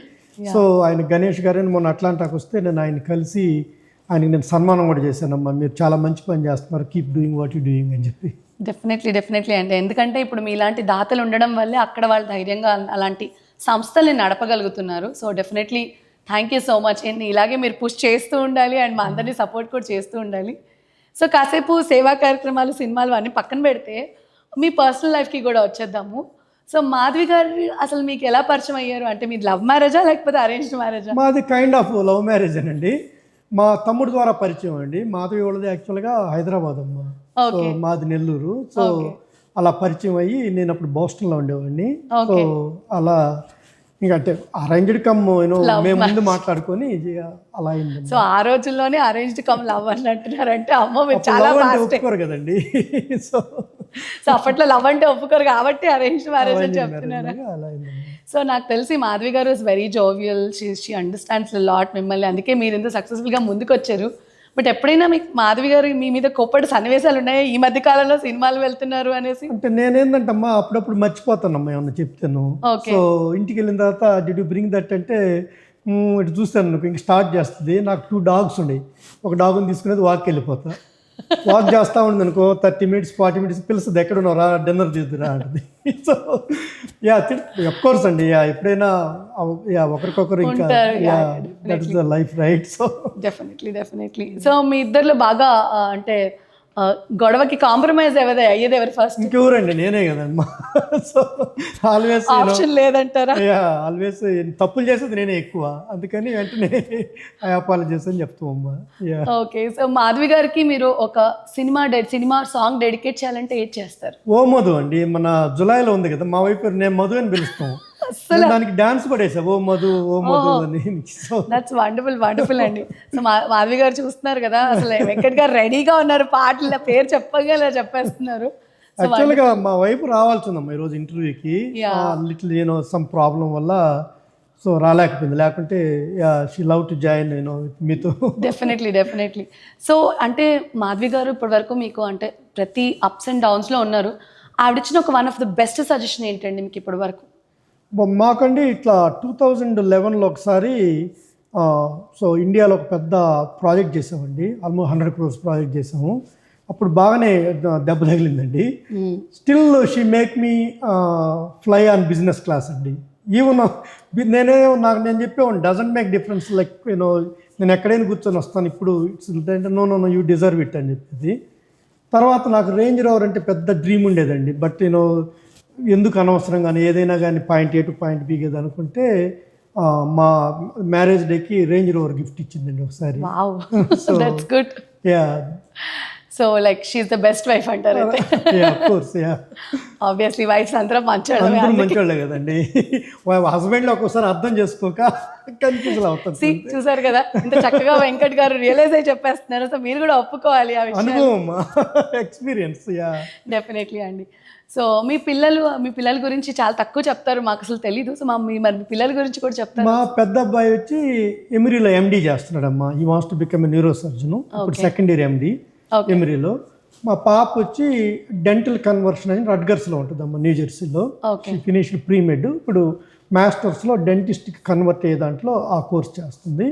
సో ఆయన గణేష్ గారిని మొన్న అట్లాంటాకి వస్తే నేను ఆయన కలిసి ఆయనకి నేను సన్మానం కూడా చేశానమ్మా. మీరు చాలా మంచి పని చేస్తున్నారు, keep doing what you doing అని చెప్పి.
డెఫినెట్లీ అంటే ఎందుకంటే ఇప్పుడు మీలాంటి దాతలు ఉండడం వల్లే అక్కడ వాళ్ళు ధైర్యంగా అలాంటి సంస్థల్ని నడపగలుగుతున్నారు. So definitely thank you so much. ఇలాగే మీరు పుష్ చేస్తూ ఉండాలి అండ్ మా అందరినీ సపోర్ట్ కూడా చేస్తూ ఉండాలి. సో కాసేపు సేవా కార్యక్రమాలు, సినిమాలు అన్నీ పక్కన పెడితే మీ పర్సనల్ లైఫ్కి కూడా వచ్చేద్దాము. సో మాధవి గారు అసలు మీకు ఎలా పరిచయం అయ్యారు? అంటే మీది లవ్ మ్యారేజా లేకపోతే అరేంజ్డ్ మ్యారేజా?
మాది కైండ్ ఆఫ్ లవ్ మ్యారేజ్ అండి. మా తమ్ముడు ద్వారా పరిచయం అండి. మాధవి వాళ్ళది యాక్చువల్గా హైదరాబాద్ అమ్మ, సో మాది నెల్లూరు. సో అలా పరిచయం అయ్యి నేను అప్పుడు బోస్టన్లో ఉండేవాడిని. సో అలా ఇంకంటే అరేంజ్డ్ కమ్ మేము ముందు మాట్లాడుకొని అలా అయింది.
సో ఆ రోజుల్లోనే అరేంజ్డ్ కమ్ లవ్ అని అంటున్నారంటే అమ్మో మీరు చాలా
ఒప్పుకోరు కదండి. సో
అప్పట్లో లవ్ అంటే ఒప్పుకోరు కాబట్టి అరేంజ్డ్ మ్యారేజ్ అని చెప్తున్నారు. సో నాకు తెలిసి మాధవి గారు is very jovial, she understands lot మిమ్మల్ని, అందుకే మీరు ఇంత సక్సెస్ఫుల్గా ముందుకు వచ్చారు. బట్ ఎప్పుడైనా మీకు మాధవి గారు మీ మీద కోప్పటి సన్నివేశాలు ఉన్నాయా ఈ మధ్య కాలంలో సినిమాలు వెళ్తున్నారు అనేసి?
అంటే నేనేంటమ్మా అప్పుడప్పుడు మర్చిపోతానమ్మా ఏమన్నా చెప్తాను. సో ఇంటికి వెళ్ళిన తర్వాత డిడ్ యూ బ్రింగ్ దట్ అంటే ఇటు చూస్తాను ఇంక స్టార్ట్ చేస్తుంది. నాకు 2 dogs ఉన్నాయి, ఒక డాగ్ని తీసుకునేది వాక్కి వెళ్ళిపోతా. వాక్ చేస్తూ ఉంది అనుకో 30 minutes 40 minutes పిలుస్తుంది, ఎక్కడ ఉన్నారా డిన్నర్ చేద్దురా అంటుంది. సో యా అఫ్ కోర్స్ అండి, యా ఎప్పుడైనా యా ఒకరికొకరు ఇంకా
ఉంటారు.
Ya that is the life right. So
definitely. So మీ ఇద్దరిలో బాగా అంటే గొడవకి కాంప్రమైజ్ అయ్యేది ఎవరు ఫస్ట్?
ఇంకెవరండి, నేనే కదమ్మా. సో ఆల్వేస్
ఆప్షన్ లేదంటారా?
యా ఆల్వేస్ తప్పులు చేసేది నేనే ఎక్కువ, అందుకని వెంటనే ఐ అపాలజీస్ అని చెప్తామమ్మా. Ya
okay. సో మాధవి గారికి మీరు ఒక సినిమా సాంగ్ డెడికేట్ చేయాలంటే ఏది చేస్తారు?
ఓ మధు అండి, మన జులైలో ఉంది కదా, మా వైపు నేను మధు అని పిలుస్తాం. నేను దానికి డాన్స్ కూడా వేసా, ఓ మధు అని. సో
దట్స్ వండర్ఫుల్ అండి. సో మాధవి గారు చూస్తున్నారు కదా, అసలు వెంకట్ గారు రెడీగా ఉన్నారు, పాటల పేరు చెప్పగా చెప్పేస్తున్నారు.
యాక్చువల్గా మా వైపు రావాల్సి ఉందమ్మా ఈరోజు ఇంటర్వ్యూకి, లిటిల్ సమ్ ప్రాబ్లం వల్ల సో రాలేకపోయింది, లేకుంటే షీ లవ్ టు జాయిన్ మీతో.
డెఫినెట్లీ. సో అంటే మాధవి గారు ఇప్పటి వరకు మీకు అంటే ప్రతి అప్స్ అండ్ డౌన్స్లో ఉన్నారు, ఆవిడిచ్చిన ఒక one of the best suggestion ఏంటండి మీకు ఇప్పటి వరకు?
మాకండి ఇట్లా 2011లో ఒకసారి సో ఇండియాలో ఒక పెద్ద ప్రాజెక్ట్ చేసామండి, ఆల్మోస్ట్ 100 crores ప్రాజెక్ట్ చేసాము. అప్పుడు బాగానే దెబ్బ తగిలిందండి. Still she make me fly on business class అండి. ఈవెన్ నేను చెప్పేవాడిని, డజంట్ మేక్ డిఫరెన్స్, లైక్ నేను ఎక్కడైనా కూర్చొని వస్తాను, ఇప్పుడు it's no you deserve it అని చెప్పేది. తర్వాత నాకు రేంజ్ రోవర్ అంటే పెద్ద డ్రీమ్ ఉండేదండి, బట్ ఎందుకు అనవసరంగానే ఏదైనా కానీ point A to point B కదా అనుకుంటే మా మ్యారేజ్ డేకి రేంజ్ రోవర్ గిఫ్ట్ ఇచ్చిందండి ఒకసారి.
That's good.
Ya
so like she's the best wife అంటారు అయితే?
Ya of course. Ya
obviously wives అందరూ
మంచోళ్ళే కదండి, హస్బెండ్ ఒక్కోసారి అర్థం చేసుకోక కన్ఫ్యూజన్ అవుతుంది.
చూసారు కదా, ఇంత చక్కగా వెంకట్ గారు రియలైజ్ అయి చెప్పేస్తున్నారు. సో మీరు కూడా ఒప్పుకోవాలి ఆ విషయం,
అనుభవం, ఎక్స్పీరియన్స్. యా
డెఫినెట్లీ అండి. సో మీ పిల్లల గురించి చాలా తక్కువ చెప్తారు, మాకు అసలు తెలీదు. సో మరి మీ పిల్లల గురించి కూడా చెప్తారు.
మా పెద్ద అబ్బాయి వచ్చి ఎమిరీలో ఎండి చేస్తున్నాడమ్మా, he wants to become a neuro surgeon, ఇప్పుడు సెకండ్ ఇయర్ ఎండి ఎమిరీలో. మా పాప వచ్చి డెంటల్ కన్వర్షన్ అని రడ్గర్స్లో ఉంటుందమ్మా, న్యూ జెర్సీలో. ఫినిష్డ్ ప్రీమెడ్, ఇప్పుడు మాస్టర్స్లో డెంటిస్ట్కి కన్వర్ట్ అయ్యే దాంట్లో ఆ కోర్స్ చేస్తుంది.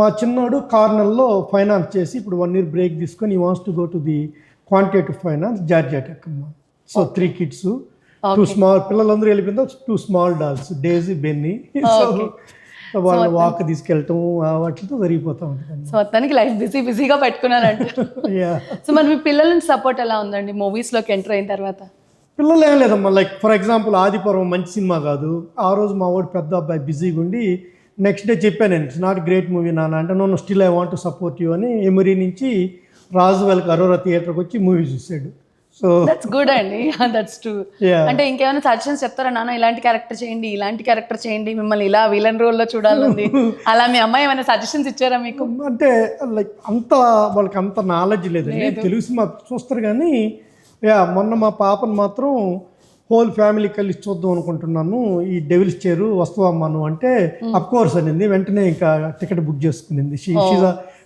మా చిన్నోడు కార్నల్లో ఫైనాన్స్ చేసి ఇప్పుడు 1 year బ్రేక్ తీసుకొని ఈ wants to go to the quantitative finance, Georgia Tech అమ్మా. సో 3 kids, 2 small పిల్లలందరూ వెళ్ళిపోయిందో 2 small dogs, డేజీ, బెన్నీ. సో వాళ్ళు వాక్ తీసుకెళ్ళటం వాటితో జరిగిపోతూ ఉంటుంది.
సో మొత్తానికి లైఫ్ బిజీగా పెట్టుకున్నారంట. సో మరి మీ పిల్లల నుంచి సపోర్ట్ ఎలా ఉందండి మూవీస్లోకి ఎంటర్ అయిన తర్వాత?
పిల్లలు ఏం లేదమ్మా, లైక్ ఫర్ ఎగ్జాంపుల్ ఆదిపర్వం మంచి సినిమా కాదు, ఆ రోజు మా వాడు పెద్ద అబ్బాయి బిజీగా ఉండి నెక్స్ట్ డే చెప్పాను నేను, ఇట్స్ నాట్ గ్రేట్ మూవీ నాన్న అంటే, no still I want to support you అని ఎమరీ నుంచి రాజువెల్కి అరోరా థియేటర్కి వచ్చి మూవీ చూసాడు. సో
దట్స్ గుడ్ అండి, దట్స్ ట్రూ. అంటే ఇంకేమైనా సజెషన్స్ చెప్తారా, నాన్న ఇలాంటి క్యారెక్టర్ చేయండి, మిమ్మల్ని ఇలా విలన్ రోల్లో చూడాలని, అలా మీ అమ్మాయి ఏమైనా సజెషన్స్ ఇచ్చారా మీకు?
అంటే లైక్ వాళ్ళకి అంత నాలెడ్జ్ లేదండి, తెలుగు సినిమా చూస్తారు కానీ. మొన్న మా పాపను మాత్రం హోల్ ఫ్యామిలీ కలిసి చూద్దాం అనుకుంటున్నాను, ఈ డెవిల్స్ చేరు వస్తావమ్మా నువ్వు అంటే అఫ్ కోర్స్ అనింది. వెంటనే ఇంకా టికెట్ బుక్ చేసుకునింది.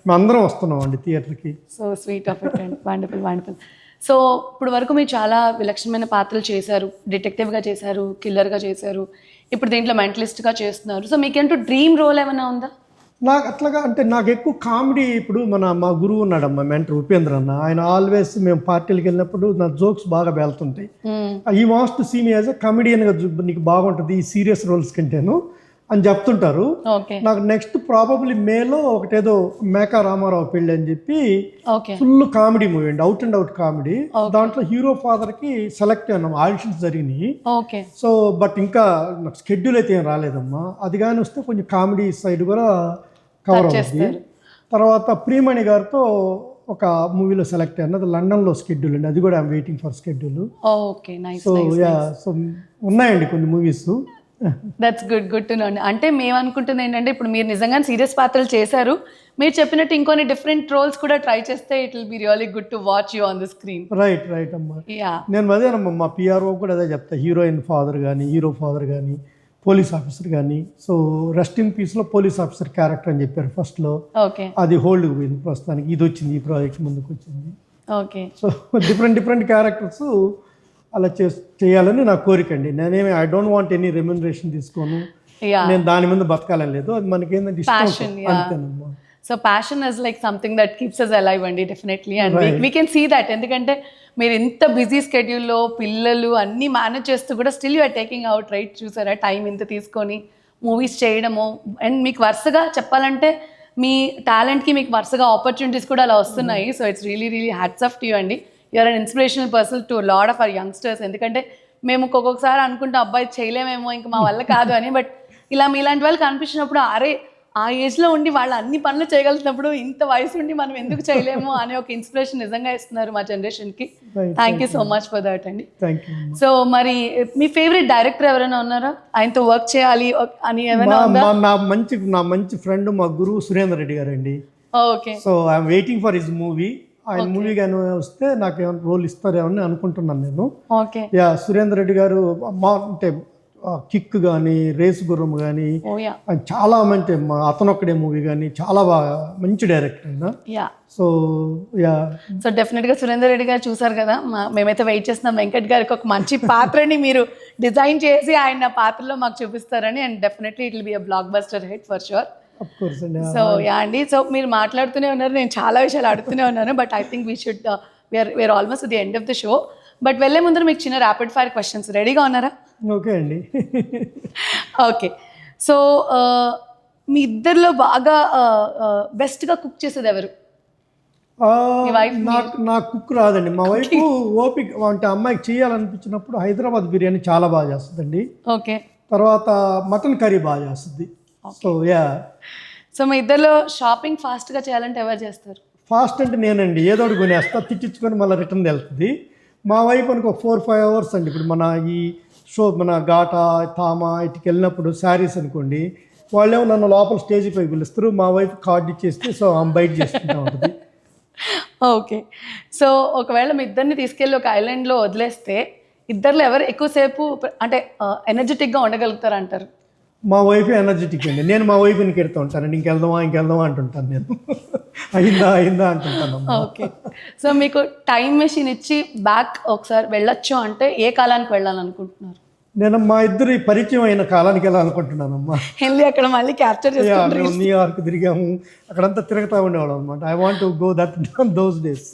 మేము అందరం వస్తున్నాం అండి థియేటర్కి.
సో స్వీట్ ఆఫ్ ఇట్ అండి, వండర్ఫుల్. సో ఇప్పుడు వరకు మీరు చాలా విలక్షణమైన పాత్రలు చేశారు, డిటెక్టివ్గా చేశారు, కిల్లర్గా చేశారు, ఇప్పుడు దీంట్లో మెంటలిస్ట్గా చేస్తున్నారు. సో మీకేంటో డ్రీమ్ రోల్ ఏమైనా ఉందా?
నాకు అట్లాగా అంటే నాకు ఎక్కువ కామెడీ, ఇప్పుడు మా గురువు ఉన్నాడమ్మా మెంటర్ ఉపేంద్ర అన్న, ఆయన ఆల్వేస్ మేము పార్టీలకు వెళ్ళినప్పుడు నా జోక్స్ బాగా వెళ్తుంటాయి. He wants to see me as a కమెడియన్గా నీకు బాగుంటుంది ఈ సీరియస్ రోల్స్ కంటేను అని చెప్తుంటారు. నాకు నెక్స్ట్ ప్రాబబ్లీ మేలో ఒకటేదో మేకా రామారావు పెళ్ళి అని చెప్పి ఫుల్ కామెడీ మూవీ అండి, అవుట్ అండ్ అవుట్ కామెడీ. దాంట్లో హీరో ఫాదర్ కి సెలెక్ట్ అయినాం, ఆడిషన్స్ జరిగినాయి. సో బట్ ఇంకా నాకు స్కెడ్యూల్ అయితే ఏం రాలేదమ్మా, అది కానీ వస్తే కొంచెం కామెడీ సైడ్ కూడా కవర్ అవుతుంది. తర్వాత ప్రియమణి గారితో ఒక మూవీలో సెలెక్ట్ అయినది, లండన్లో స్కెడ్యూల్ అండి, అది కూడా I'm waiting for schedule. So so ఉన్నాయండి కొన్ని movies.
That's good to know. అంటే మేము అనుకుంటుంది ఏంటంటే, ఇప్పుడు మీరు నిజంగా సీరియస్ పాత్రలు చేశారు, మీరు చెప్పినట్టు ఇంకొన్ని డిఫరెంట్ రోల్స్ కూడా ట్రై చేస్తే it will be really good to watch you on the screen.
Right అమ్మా. నేను అదేనమ్మా, మా పిఆర్ఓ కూడా అదే చెప్తా, హీరోయిన్ ఫాదర్ కానీ, హీరో ఫాదర్ కానీ, పోలీస్ ఆఫీసర్ కానీ. సో రెస్ట్ ఇన్ పీస్లో పోలీస్ ఆఫీసర్ క్యారెక్టర్ అని చెప్పారు ఫస్ట్లో, అది హోల్డ్కి పోయింది, ప్రస్తుతానికి ఇది వచ్చింది, ఈ ప్రాజెక్ట్ ముందుకు వచ్చింది. సో డిఫరెంట్ క్యారెక్టర్స్ అలా చేయాలని నా కోరిక అండి. నేనేమి I don't want any remuneration తీసుకోను, నేను దాని మీద బతకాలని లేదు, అది మనకి ఏంటంటే ఇష్టం, అంతేనమ్మా.
So passion is like something that keeps us alive అండి definitely. And we can see that, ఎందుకంటే మీరు ఇంత బిజీ స్కెడ్యూల్లో పిల్లలు అన్నీ మేనేజ్ చేస్తూ కూడా still you are taking out right, చూసారా టైం ఇంత తీసుకొని మూవీస్ చేయడము. అండ్ మీకు వరుసగా చెప్పాలంటే మీ టాలెంట్కి మీకు వరుసగా ఆపర్చునిటీస్ కూడా అలా వస్తున్నాయి. So it's really really hats off to you అండి. You're an inspirational person to lot of our youngsters. ఎందుకంటే మేము ఒక్కొక్కసారి అనుకుంటాం అబ్బాయి చేయలేమేమో ఇంకా మా వల్ల కాదు అని, బట్ ఇలా మీలాంటి వాళ్ళు కనిపించినప్పుడు అరే ఆ ఏజ్లో ఉండి వాళ్ళు అన్ని పనులు చేయగలుగుతున్నప్పుడు ఇంత వయసు ఉండి మనం ఎందుకు చేయలేము అనే ఒక ఇన్స్పిరేషన్ నిజంగా ఇస్తున్నారు మా జనరేషన్కి. Thank you so much for that అండి. సో మరి మీ ఫేవరెట్ డైరెక్టర్ ఎవరైనా ఉన్నారా, ఆయనతో వర్క్ చేయాలి అని ఏమైనా ఉందా?
నా మంచి ఫ్రెండ్ మా గురువు సురేందర్ రెడ్డి గారు అండి.
Okay.
So I'm waiting for his movie. ఆయన మూవీ కానీ వస్తే నాకు ఏమైనా రోల్ ఇస్తారేమని అనుకుంటున్నాను నేను.
ఓకే.
యా, సురేందర్ రెడ్డి గారు అంటే కిక్ కానీ రేసు గుర్రం కానీ చాలా మంచి, అతనొక్కడే మూవీ కానీ చాలా బాగా మంచి డైరెక్టర్ అయినా. సో యా,
సో డెఫినెట్గా సురేందర్ రెడ్డి గారు చూసారు కదా, మేమైతే వెయిట్ చేస్తున్నాం వెంకట్ గారికి ఒక మంచి పాత్రని మీరు డిజైన్ చేసి ఆయన పాత్రలో మాకు చూపిస్తారని. And definitely it will be a blockbuster hit for sure. So ya అండి, సో మీరు మాట్లాడుతూనే ఉన్నారు, నేను చాలా విషయాలు అడుగుతూనే ఉన్నాను, but I think we should we're almost the end of the show. But వెళ్ళే ముందర మీకు చిన్న ర్యాపిడ్ ఫైర్ క్వశ్చన్స్ రెడీగా ఉన్నారా?
ఓకే అండి.
ఓకే. సో మీ ఇద్దరిలో బాగా బెస్ట్గా కుక్ చేసేది ఎవరు?
నాకు కుక్ రాదండి. మా వైపు ఓపిక అంటే అమ్మాయికి చేయాలనిపించినప్పుడు హైదరాబాద్ బిర్యానీ చాలా బాగా చేస్తుందండి.
ఓకే.
తర్వాత మటన్ కర్రీ బాగా చేస్తుంది. So yeah.
సో మీ ఇద్దరిలో షాపింగ్ ఫాస్ట్గా చేయాలంటే ఎవరు చేస్తారు?
ఫాస్ట్ అంటే నేనండి, ఏదో ఒకటి కొనేస్తా, తిట్టించుకొని మళ్ళీ రిటర్న్ వెళ్తుంది. మా వైపు అనుకో 4-5 hours అండి. ఇప్పుడు మన ఈ షో మన ఘాటా తామా ఇటుకి వెళ్ళినప్పుడు శారీస్ అనుకోండి, వాళ్ళేమో నన్ను లోపల స్టేజ్ పైకి పిలుస్తారు, మా వైపు కార్డు ఇచ్చేస్తే సో ఆమె బయట చేసుకుంటా ఉంటుంది.
ఓకే. సో ఒకవేళ మీ ఇద్దరిని తీసుకెళ్ళి ఒక ఐలాండ్లో వదిలేస్తే ఇద్దరిలో ఎవరు ఎక్కువసేపు అంటే ఎనర్జెటిక్గా ఉండగలుగుతారు అంటారు?
మా వైఫ్ ఎనర్జెటిక్ అండి. నేను మా వైఫ్ని కెడుతూ ఉంటానండి, ఇంకెళ్దామా అంటుంటాను నేను. అయిందా అంటుంటాను.
ఓకే. సో మీకు టైం మెషిన్ ఇచ్చి బ్యాక్ ఒకసారి వెళ్ళొచ్చు అంటే ఏ కాలానికి వెళ్ళాలనుకుంటున్నారు?
నేను మా ఇద్దరి పరిచయం అయిన కాలానికి వెళ్ళాలనుకుంటున్నానమ్మా.
వెళ్ళి అక్కడ మళ్ళీ క్యాప్చర్ చేసుకుంటారు.
న్యూయార్క్ తిరిగాము, అక్కడంతా తిరుగుతూ ఉండేవాళ్ళం అనమాట. I want to go those days.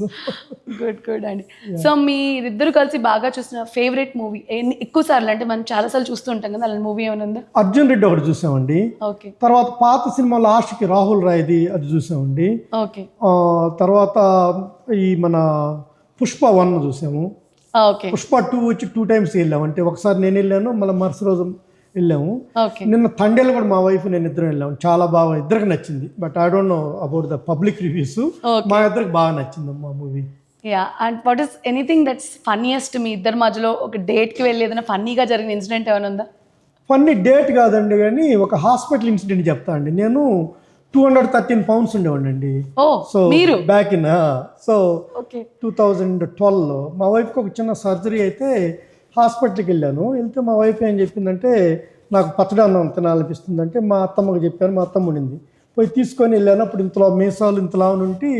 Good అండి. సో మీరిద్దరు కలిసి బాగా చూసిన ఫేవరెట్ మూవీ ఎక్కువ సార్లు, అంటే మనం చాలా సార్లు చూస్తూ ఉంటాం కదా, అలాంటి మూవీ ఏమైనా ఉందా?
అర్జున్ రెడ్డి ఒకటి చూసామండి.
ఓకే.
తర్వాత పాత సినిమా లాస్ట్కి రాహుల్ రాయ్ది అది చూసామండి.
ఓకే.
తర్వాత ఈ మన పుష్ప 1 చూసాము.
ఓకే.
పుష్ప 2 వచ్చి 2 times వెళ్ళాము. అంటే ఒకసారి నేను వెళ్ళాను, మళ్ళీ మరుసటి రోజు వెళ్ళాము. నిన్న తండేలు కూడా మా వైఫ్ నేను ఇద్దరం వెళ్ళాము. చాలా బాగా ఇద్దరికి నచ్చింది. But I don't know about the public reviews. మా ఇద్దరికి బాగా నచ్చింది మా movie.
Ya. And what is anything that's funniest మీ ఇద్దరి మధ్యలో ఒక డేట్కి వెళ్ళి ఏదైనా ఫన్నీగా జరిగిన ఇన్సిడెంట్ ఏమైనా ఉందా?
ఫన్నీ డేట్ కాదండి, కానీ ఒక హాస్పిటల్ ఇన్సిడెంట్ చెప్తా అండి. నేను 213 pounds ఉండేవాడినండి. సో బ్యాక్ ఇన్ 2012లో మా వైఫ్కి ఒక చిన్న సర్జరీ అయితే హాస్పిటల్కి వెళ్ళాను. వెళ్తే మా వైఫ్ ఏం చెప్పిందంటే నాకు పచ్చడి అన్నం తినాలనిపిస్తుందంటే మా అత్తమ్మకి చెప్పాను. మా అత్తమ్మ ఉండింది, పోయి తీసుకొని వెళ్ళాను. అప్పుడు ఇంతలో మీసాలు ఇంతలా ఉంటే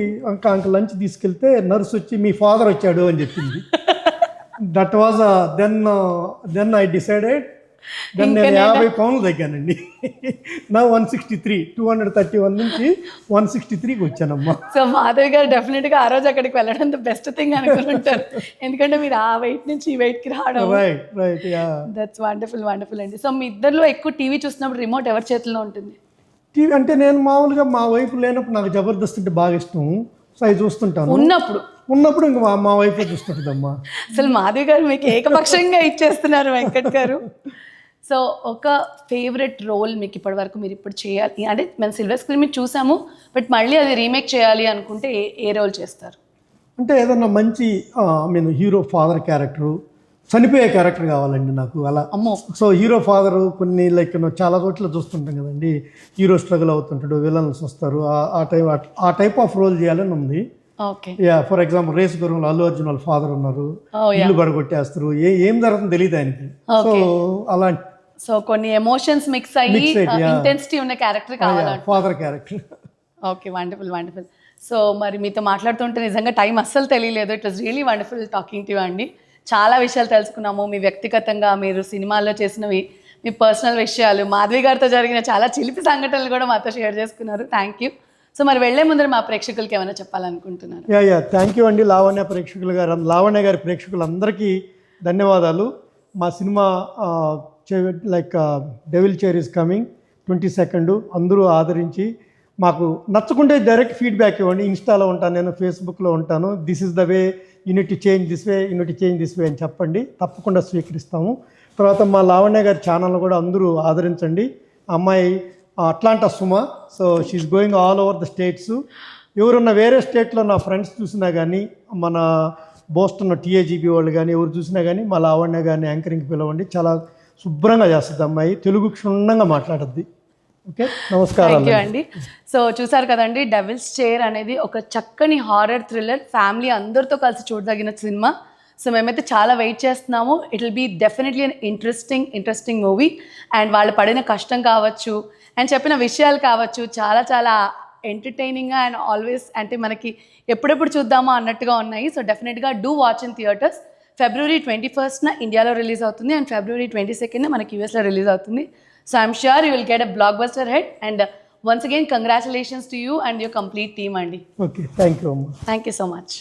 అంక లంచ్ తీసుకెళ్తే నర్సు వచ్చి మీ ఫాదర్ వచ్చాడు అని చెప్పింది. That was then I decided. నేను 50 pounds తగ్గానండి. నా 163, 231 నుంచి 163కి వచ్చానమ్మా.
సో మాధవి గారు డెఫినెట్గా ఆ రోజు అక్కడికి వెళ్ళడం ద బెస్ట్ థింగ్ అనుకుంటారు, ఎందుకంటే మీరు ఆ వెయిట్ నుంచి ఈ వెయిట్కి రావడం.
రైట్.
దట్స్ వండర్ఫుల్ అండి. సో మీ ఇద్దరిలో ఎక్కువ టీవీ చూసినప్పుడు రిమోట్ ఎవరి చేతిలో ఉంటుంది?
టీవీ అంటే నేను మామూలుగా మా వైపు లేనప్పుడు నాకు జబర్దస్త్ అంటే బాగా ఇష్టం. సో అవి చూస్తుంటాను. ఉన్నప్పుడు ఇంకా మా వైఫ్ చూస్తుంటుందమ్మా.
అసలు మాధవి గారు మీకు ఏకపక్షంగా ఇచ్చేస్తున్నారు వెంకట్ గారు. సో ఒక ఫేవరెట్ రోల్ మీకు ఇప్పటి వరకు మీరు ఇప్పుడు చేయాలి అంటే, మేము సిల్వర్ స్క్రీన్ మీద చూసాము, బట్ మళ్ళీ అది రీమేక్ చేయాలి అనుకుంటే ఏ రోల్ చేస్తారు?
అంటే ఏదన్నా మంచి హీరో ఫాదర్ క్యారెక్టరు, చనిపోయే క్యారెక్టర్ కావాలండి నాకు అలా. సో హీరో ఫాదరు కొన్ని లైక్ చాలా చోట్ల చూస్తుంటాం కదండి, హీరో స్ట్రగుల్ అవుతుంటాడు, విలన్స్ వస్తారు, ఆ టైప్ ఆఫ్ రోల్ చేయాలని ఉంది. యా, ఫర్ ఎగ్జాంపుల్ రేస్ గుర్రంలో అల్లు అర్జున్ వాళ్ళ ఫాదర్ ఉన్నారు, ఇల్లు బడగొట్టేస్తారు, ఏం జరుగుతుందో తెలియదు ఆయనకి. సో అలాంటి
కొన్ని ఎమోషన్స్ మిక్స్ అయ్యి ఇంటెన్సిటీ ఉన్న క్యారెక్టర్ కావాలి,
father character.
Okay, wonderful. So మరి మీతో మాట్లాడుతుంటే నిజంగా టైం అస్సలు తెలియలేదు. It was really wonderful talking to you అండి. చాలా విషయాలు తెలుసుకున్నాము, మీ వ్యక్తిగతంగా మీరు సినిమాల్లో చేసినవి, మీ పర్సనల్ విషయాలు, మాధవి గారితో జరిగిన చాలా చిలిపి సంఘటనలు కూడా మాతో షేర్ చేసుకున్నారు. థ్యాంక్ యూ సో మరి వెళ్లే ముందర మా ప్రేక్షకులకి ఏమైనా చెప్పాలనుకుంటున్నారు?
యా థ్యాంక్ యూ అండి లావణ్య గారి ప్రేక్షకులందరికీ ధన్యవాదాలు. మా cinema like devil chair is coming 22nd. అందరూ ఆదరించి మాకు నచ్చకుంటే డైరెక్ట్ ఫీడ్బ్యాక్ ఇవ్వండి. ఇన్స్టాలో ఉంటాను, నేను ఫేస్బుక్లో ఉంటాను. This is the way, unit change this way, unit change this way అని చెప్పండి, తప్పకుండా స్వీకరిస్తాము. తర్వాత మా లావణ్య గారి ఛానల్ కూడా అందరూ ఆదరించండి. అమ్మాయి Atlanta Suma, so she's going all over the states. ఎవరున్న వేరే స్టేట్లో నా ఫ్రెండ్స్ చూసినా కానీ, మన బోస్టన్ TAGB వాళ్ళు కానీ ఎవరు చూసినా కానీ మా లావణ్య గారిని యాంకరింగ్కి పిలవండి. చాలా శుభ్రంగా చేస్తుంది అమ్మాయి, తెలుగు క్షుణ్ణంగా మాట్లాడుద్ది. ఓకే, నమస్కారం.
థ్యాంక్ యూ అండి. సో చూసారు కదండి, డెవిల్స్ చైర్ అనేది ఒక చక్కని హారర్ థ్రిల్లర్, ఫ్యామిలీ అందరితో కలిసి చూడదగిన సినిమా. సో మేమైతే చాలా వెయిట్ చేస్తున్నాము. It will be definitely an interesting movie. And వాళ్ళు పడిన కష్టం కావచ్చు అండ్ చెప్పిన విషయాలు కావచ్చు, చాలా చాలా ఎంటర్టైనింగ్గా అండ్ ఆల్వేస్ అంటే మనకి ఎప్పుడెప్పుడు చూద్దామా అన్నట్టుగా ఉన్నాయి. సో డెఫినెట్గా do watch in theatres. February 21st ఇండియాలో రిలీజ్ అవుతుంది అండ్ February 22nd మనకి యూఎస్లో రిలీజ్ అవుతుంది. So I'm sure you will get a blockbuster hit. And once again congratulations to you and your complete team అండి.
Okay, thank you అమ్మా.
Thank you so much.